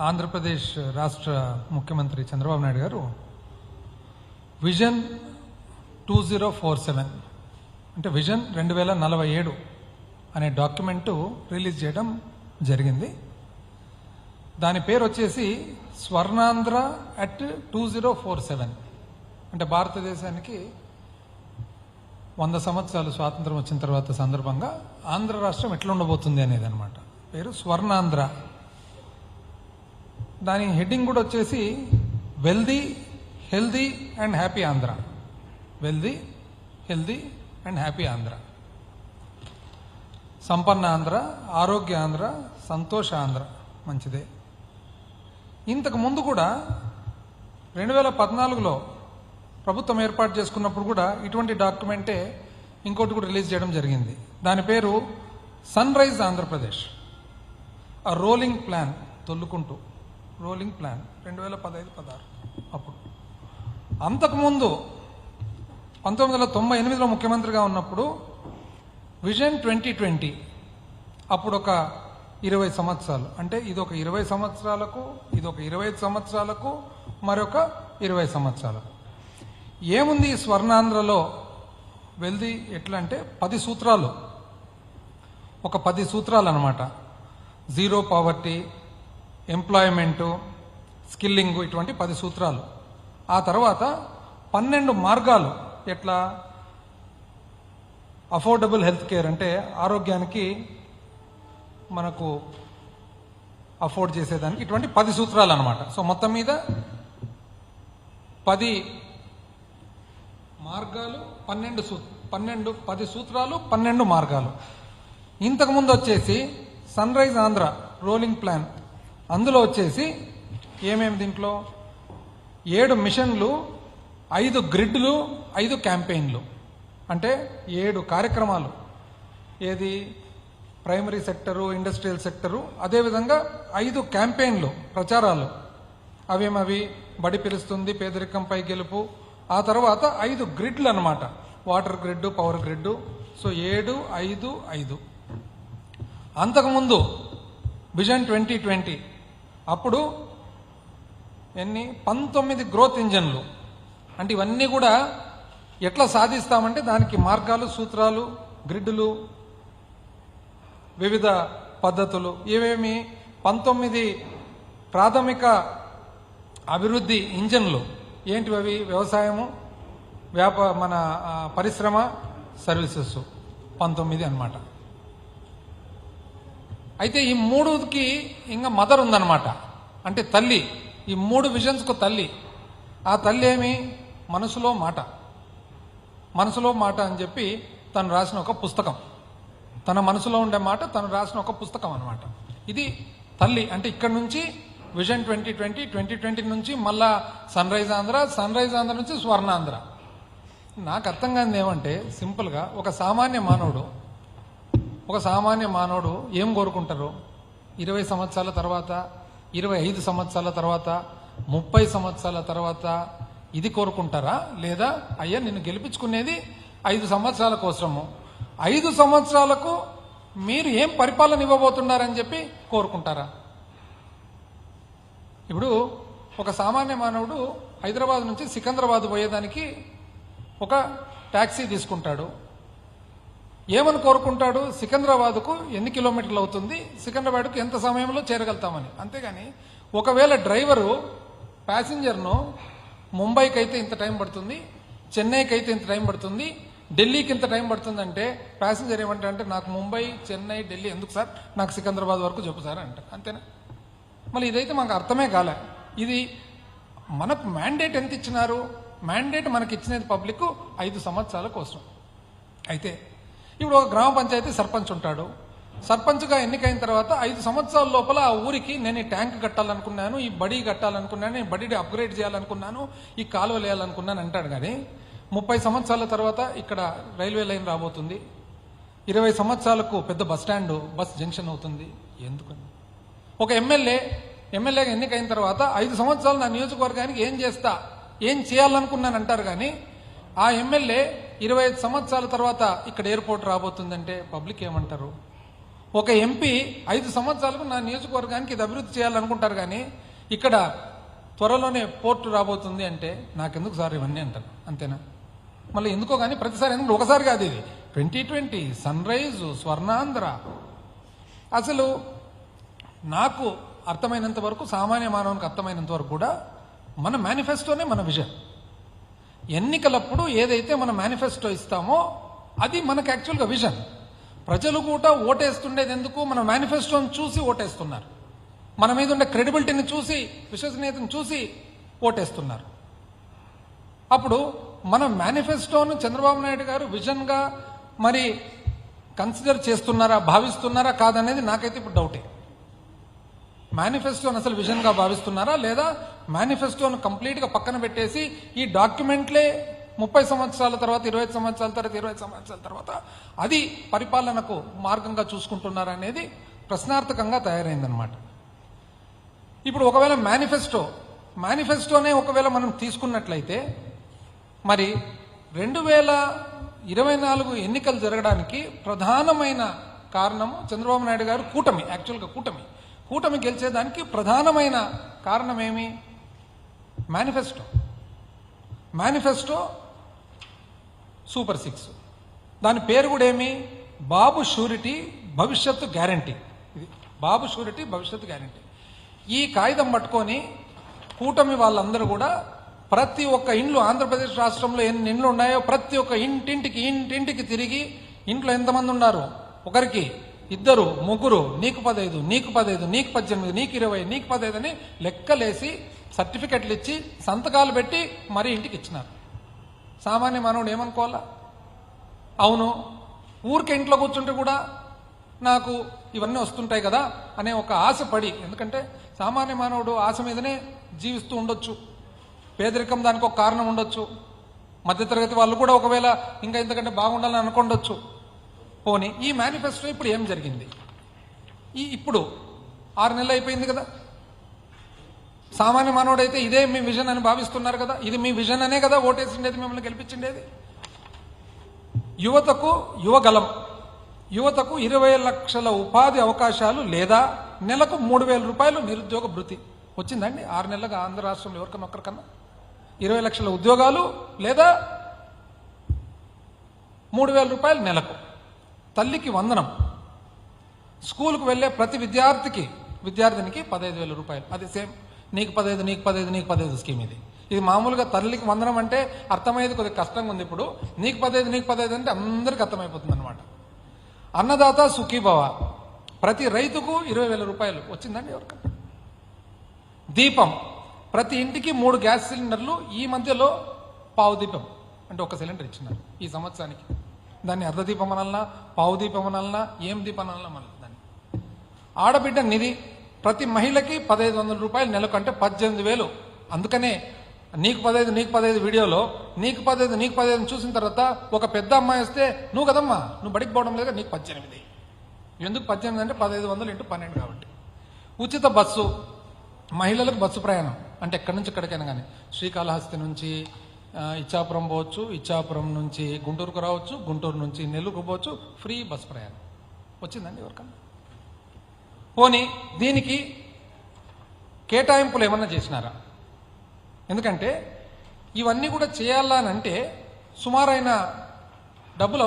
ఆంధ్రప్రదేశ్ రాష్ట్ర ముఖ్యమంత్రి చంద్రబాబు నాయుడు గారు విజన్ 2047 అంటే విజన్ 2047 అనే డాక్యుమెంటు రిలీజ్ చేయడం జరిగింది. దాని పేరు వచ్చేసి స్వర్ణాంధ్ర అట్ 2047. అంటే భారతదేశానికి 100 సంవత్సరాలు స్వాతంత్రం వచ్చిన తర్వాత సందర్భంగా ఆంధ్ర రాష్ట్రం ఎట్లా ఉండబోతుంది అనేది అనమాట. పేరు స్వర్ణాంధ్ర. దాని హెడ్డింగ్ కూడా వచ్చేసి wealthy, healthy and happy Andhra. Wealthy, healthy and happy Andhra. సంపన్న ఆంధ్ర, ఆరోగ్య ఆంధ్ర, సంతోష ఆంధ్ర. మంచిదే. ఇంతకు ముందు కూడా 2014లో ప్రభుత్వం ఏర్పాటు చేసుకున్నప్పుడు కూడా ఇటువంటి డాక్యుమెంటే ఇంకోటి కూడా రిలీజ్ చేయడం జరిగింది. దాని పేరు సన్ రైజ్ ఆంధ్రప్రదేశ్, ఆ రోలింగ్ ప్లాన్, తొల్లుకుంటూ రోలింగ్ ప్లాన్ 2015-16. అప్పుడు అంతకుముందు 1998లో ముఖ్యమంత్రిగా ఉన్నప్పుడు విజన్ 2020, అప్పుడు ఒక 20 సంవత్సరాలు. అంటే ఇదొక 20 సంవత్సరాలకు, ఇదొక 25 సంవత్సరాలకు, మరొక 20 సంవత్సరాలకు. ఏముంది ఈ స్వర్ణాంధ్రలో? వెల్ది ఎట్లా అంటే 10 సూత్రాలు, ఒక 10 సూత్రాలు అనమాట. జీరో పావర్టీ, ఎంప్లాయ్మెంటు, స్కిల్లింగ్, ఇటువంటి 10 సూత్రాలు. ఆ తర్వాత 12 మార్గాలు. ఎట్లా? అఫోర్డబుల్ హెల్త్ కేర్, అంటే ఆరోగ్యానికి మనకు అఫోర్డ్ చేసేదానికి ఇటువంటి 10 సూత్రాలు అనమాట. సో మొత్తం మీద 10 మార్గాలు, 10 సూత్రాలు, 12 మార్గాలు. ఇంతకుముందు వచ్చేసి sunrise Andhra rolling plan, అందులో వచ్చేసి ఏమేమి దీంట్లో 7 మిషన్లు, 5 గ్రిడ్లు, 5 క్యాంపెయిన్లు. అంటే 7 కార్యక్రమాలు. ఏది? ప్రైమరీ సెక్టరు, ఇండస్ట్రియల్ సెక్టరు, అదేవిధంగా 5 క్యాంపెయిన్లు, ప్రచారాలు. అవేమవి? బడి పిలుస్తుంది, పేదరికంపై గెలుపు. ఆ తర్వాత 5 గ్రిడ్లు అనమాట. Water grid, power grid. So 7, 5, 5. అంతకుముందు విజన్ 2020 అప్పుడు ఎన్ని? 19 గ్రోత్ ఇంజన్లు. అంటే ఇవన్నీ కూడా ఎట్లా సాధిస్తామంటే దానికి మార్గాలు, సూత్రాలు, గ్రిడ్లు, వివిధ పద్ధతులు. ఏమేమి? 19 ప్రాథమిక అభివృద్ధి ఇంజన్లు. ఏంటివి అవి? వ్యవసాయము, మన పరిశ్రమ, సర్వీసెస్. 19 అన్నమాట. అయితే ఈ 3కి ఇంకా మదర్ ఉందన్నమాట, అంటే తల్లి. ఈ 3 విజన్స్కు తల్లి. ఆ తల్లి ఏమి? మనసులో మాట. మనసులో మాట అని చెప్పి తను రాసిన ఒక పుస్తకం. తన మనసులో ఉండే మాట తను రాసిన ఒక పుస్తకం అనమాట. ఇది తల్లి. అంటే ఇక్కడ నుంచి విజన్ 2020 నుంచి మళ్ళా sunrise Andhra, sunrise Andhra నుంచి స్వర్ణాంధ్ర. నాకు అర్థం కానిది ఏమంటే, సింపుల్గా ఒక సామాన్య మానవుడు ఏం కోరుకుంటారు? 20 సంవత్సరాల తర్వాత, 25 సంవత్సరాల తర్వాత, 30 సంవత్సరాల తర్వాత ఇది కోరుకుంటారా? లేదా అయ్యా నిన్ను గెలిపించుకునేది 5 సంవత్సరాల కోసము, 5 సంవత్సరాలకు మీరు ఏం పరిపాలన ఇవ్వబోతున్నారని చెప్పి కోరుకుంటారా? ఇప్పుడు ఒక సామాన్య మానవుడు హైదరాబాద్ నుంచి సికింద్రాబాద్ పోయేదానికి ఒక ట్యాక్సీ తీసుకుంటాడు. ఏమని కోరుకుంటాడు? సికింద్రాబాద్కు ఎన్ని కిలోమీటర్లు అవుతుంది, సికింద్రాబాద్కు ఎంత సమయంలో చేరగలుగుతామని. అంతేగాని ఒకవేళ డ్రైవరు ప్యాసింజర్ను ముంబైకి అయితే ఇంత టైం పడుతుంది, చెన్నైకి అయితే ఇంత టైం పడుతుంది, ఢిల్లీకి ఇంత టైం పడుతుందంటే ప్యాసింజర్ ఏమంటారంటే నాకు ముంబై, చెన్నై, ఢిల్లీ ఎందుకు సార్, నాకు సికింద్రాబాద్ వరకు చెప్పు సార్ అంటారు. అంతేనా? మళ్ళీ ఇదైతే మాకు అర్థమే కాలే. ఇది మనకు మ్యాండేట్ ఎంత ఇచ్చినారు? మ్యాండేట్ మనకి ఇచ్చినది పబ్లిక్ 5 సంవత్సరాల కోసం. అయితే ఇప్పుడు ఒక గ్రామ పంచాయతీ సర్పంచ్ ఉంటాడు. సర్పంచ్గా ఎన్నికైన తర్వాత 5 సంవత్సరాల లోపల ఆ ఊరికి నేను ఈ ట్యాంక్ కట్టాలనుకున్నాను, ఈ బడి కట్టాలనుకున్నాను, ఈ బడి అప్గ్రేడ్ చేయాలనుకున్నాను, ఈ కాలువలు వేయాలనుకున్నాను అంటాడు. కానీ 30 సంవత్సరాల తర్వాత ఇక్కడ రైల్వే లైన్ రాబోతుంది, 20 సంవత్సరాలకు పెద్ద బస్ జంక్షన్ అవుతుంది. ఎందుకని? ఒక ఎమ్మెల్యేగా ఎన్నికైన తర్వాత 5 సంవత్సరాలు నా నియోజకవర్గానికి ఏం చేయాలనుకున్నాను అంటారు. కానీ ఆ ఎమ్మెల్యే 25 సంవత్సరాల తర్వాత ఇక్కడ ఎయిర్పోర్ట్ రాబోతుందంటే పబ్లిక్ ఏమంటారు? ఒక ఎంపీ 5 సంవత్సరాలకు నా నియోజకవర్గానికి ఇది అభివృద్ధి చేయాలనుకుంటారు, కానీ ఇక్కడ త్వరలోనే పోర్టు రాబోతుంది అంటే నాకెందుకు సార్ ఇవన్నీ అంటారు, అంతేనా? మళ్ళీ ఎందుకో కానీ ప్రతిసారి, ఎందుకంటే ఒకసారి కాదు, ఇది 2020 సన్ రైజు, స్వర్ణాంధ్ర. అసలు నాకు అర్థమైనంత వరకు, సామాన్య మానవునికి అర్థమైనంత వరకు కూడా మన మేనిఫెస్టోనే మన విజన్. ఎన్నికలప్పుడు ఏదైతే మన మేనిఫెస్టో ఇస్తామో అది మనకు యాక్చువల్గా విజన్. ప్రజలు కూడా ఓటేస్తుండేది ఎందుకు? మన మేనిఫెస్టోని చూసి ఓటేస్తున్నారు. మన మీద ఉండే క్రెడిబిలిటీని చూసి, విశ్వసనీయతను చూసి ఓటేస్తున్నారు. అప్పుడు మన మేనిఫెస్టోను చంద్రబాబు నాయుడు గారు విజన్గా మరి కన్సిడర్ చేస్తున్నారా, భావిస్తున్నారా కాదనేది నాకైతే ఇప్పుడు డౌటే. మేనిఫెస్టోను అసలు విజన్గా భావిస్తున్నారా, లేదా మేనిఫెస్టోను కంప్లీట్గా పక్కన పెట్టేసి ఈ డాక్యుమెంట్లే 30 సంవత్సరాల తర్వాత, 25 సంవత్సరాల తర్వాత, 20 సంవత్సరాల తర్వాత అది పరిపాలనకు మార్గంగా చూసుకుంటున్నారా అనేది ప్రశ్నార్థకంగా తయారైందనమాట. ఇప్పుడు ఒకవేళ మేనిఫెస్టోనే ఒకవేళ మనం తీసుకున్నట్లయితే మరి 2024 ఎన్నికలు జరగడానికి ప్రధానమైన కారణము చంద్రబాబు నాయుడు గారు కూటమి. యాక్చువల్గా కూటమి గెలిచేదానికి ప్రధానమైన కారణం ఏమి? Manifesto super 6. దాని పేరు కూడా ఏమి? బాబు షూరిటీ భవిష్యత్తు గ్యారంటీ. ఇది బాబు షూరిటీ భవిష్యత్తు గ్యారంటీ. ఈ కాగితం పట్టుకొని కూటమి వాళ్ళందరూ కూడా ప్రతి ఒక్క ఇండ్లు, ఆంధ్రప్రదేశ్ రాష్ట్రంలో ఎన్ని ఇండ్లు ఉన్నాయో ప్రతి ఒక్క ఇంటింటికి తిరిగి ఇంట్లో ఎంతమంది ఉన్నారు, ఒకరికి 2, 3, నీకు 15, నీకు 15, నీకు 18, నీకు 20, నీకు 15 అని లెక్కలేసి సర్టిఫికెట్లు ఇచ్చి సంతకాలు పెట్టి మరీ ఇంటికి ఇచ్చినారు. సామాన్య మానవుడు ఏమనుకోవాలా? అవును, ఊరికే ఇంట్లో కూర్చుంటే కూడా నాకు ఇవన్నీ వస్తుంటాయి కదా అనే ఒక ఆశ పడి, ఎందుకంటే సామాన్య మానవుడు ఆశ మీదనే జీవిస్తూ ఉండొచ్చు. పేదరికం దానికి ఒక కారణం ఉండొచ్చు. మధ్యతరగతి వాళ్ళు కూడా ఒకవేళ ఇంకా ఇంతకంటే బాగుండాలని అనుకుండొచ్చు. పోనీ ఈ మేనిఫెస్టో ఇప్పుడు ఏం జరిగింది? ఇప్పుడు 6 నెలలు అయిపోయింది కదా. సామాన్య మానవుడు అయితే ఇదే మీ విజన్ అని భావిస్తున్నారు కదా. ఇది మీ విజన్ అనే కదా ఓటేసిండేది, మిమ్మల్ని గెలిపించిండేది. యువతకు 20 లక్షల ఉపాధి అవకాశాలు లేదా నెలకు 3,000 రూపాయలు నిరుద్యోగ భృతి వచ్చిందండి 6 నెలలుగా ఆంధ్ర రాష్ట్రంలో ఎవరికన్నా ఒక్కరికన్నా. 20 లక్షల ఉద్యోగాలు లేదా 3,000 రూపాయలు నెలకు. తల్లికి వందనం. స్కూల్కు వెళ్ళే ప్రతి విద్యార్థినికి 15,000 రూపాయలు. అది సేమ్ నీకు 15, నీకు 15, నీకు 15 స్కీమ్. ఇది మామూలుగా తల్లికి వందనం అంటే అర్థమయ్యేది కొద్దిగా కష్టంగా ఉంది. ఇప్పుడు నీకు 15, నీకు 15 అంటే అందరికీ అర్థమైపోతుంది అనమాట. అన్నదాత సుఖీభవ, ప్రతి రైతుకు 20,000 రూపాయలు వచ్చిందండి ఎవరికన్నా. దీపం, ప్రతి ఇంటికి 3 గ్యాస్ సిలిండర్లు. ఈ మధ్యలో పావు దీపం అంటే 1 సిలిండర్ ఇచ్చినారు ఈ సంవత్సరానికి. దాన్ని అర్ధదీపం అనాలన్నా, పావు దీపం అనాలన్నా, ఏం దీపం అనాలన్నా మళ్ళీ దాన్ని. ఆడబిడ్డ నిధి, ప్రతి మహిళకి 1,500 రూపాయలు నెలకు, అంటే 18,000. అందుకనే నీకు 15, నీకు 15 వీడియోలో నీకు 15, నీకు 15 చూసిన తర్వాత ఒక పెద్ద అమ్మాయి వస్తే, నువ్వు కదమ్మా నువ్వు బడికి పోవడం లేదా, నీకు 18. ఎందుకు 18 అంటే 1,500 × 12 కాబట్టి. ఉచిత బస్సు, మహిళలకు బస్సు ప్రయాణం అంటే ఎక్కడి నుంచి ఎక్కడికైనా కానీ, శ్రీకాళహస్తి నుంచి ఇచ్చాపురం పోవచ్చు, ఇచ్చాపురం నుంచి గుంటూరుకు రావచ్చు, గుంటూరు నుంచి నెల్లూరుకు పోవచ్చు, ఫ్రీ బస్ ప్రయాణం వచ్చిందండి ఎవరికన్నా. పోనీ దీనికి కేటాయింపులు ఏమన్నా చేసినారా? ఎందుకంటే ఇవన్నీ కూడా చేయాలనంటే సుమారైన డబ్బులు